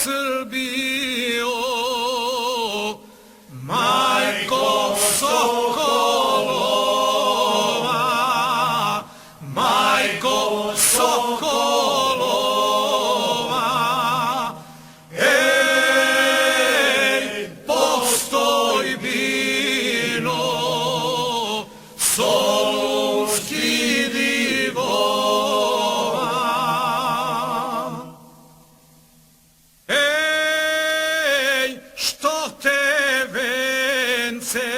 Srbijo, majko Sokolova, majko Sokolova, postojbino solunski divova. Što te vence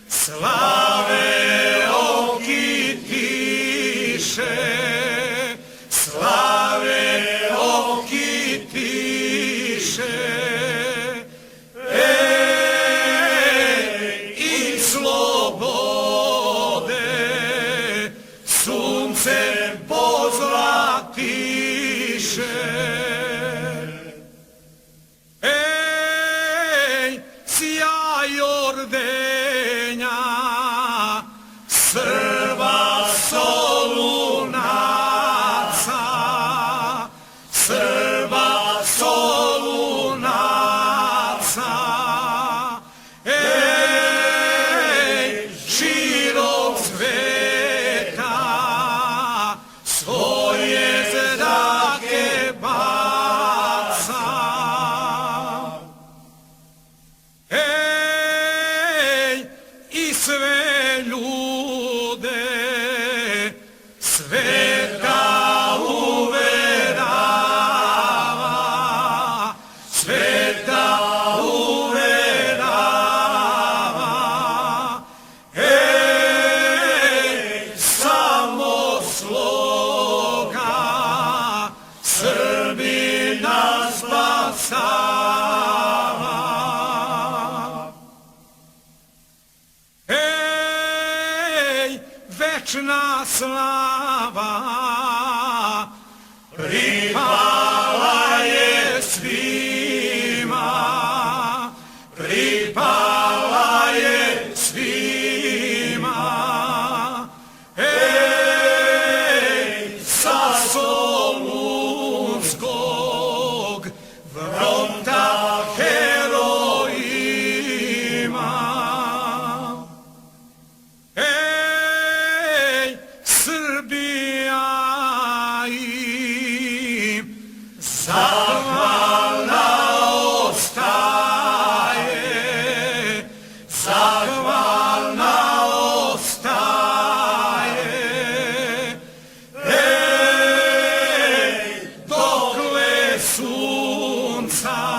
slave okitiše, slave okitiše, i slobode suncem pozlatiše. Sjaj ordenja Srba Solunaca, Srba Solunaca, širom sveta svoje zrake baca. I sve ljude sveta uverava, sveta uverava, samo sloga Srbina spasava. Večna slava pripala je svima, pripala je svima, sa solunskog fronta herojima. Srbija im zahvalna ostaje, zahvalna ostaje, dokle sunca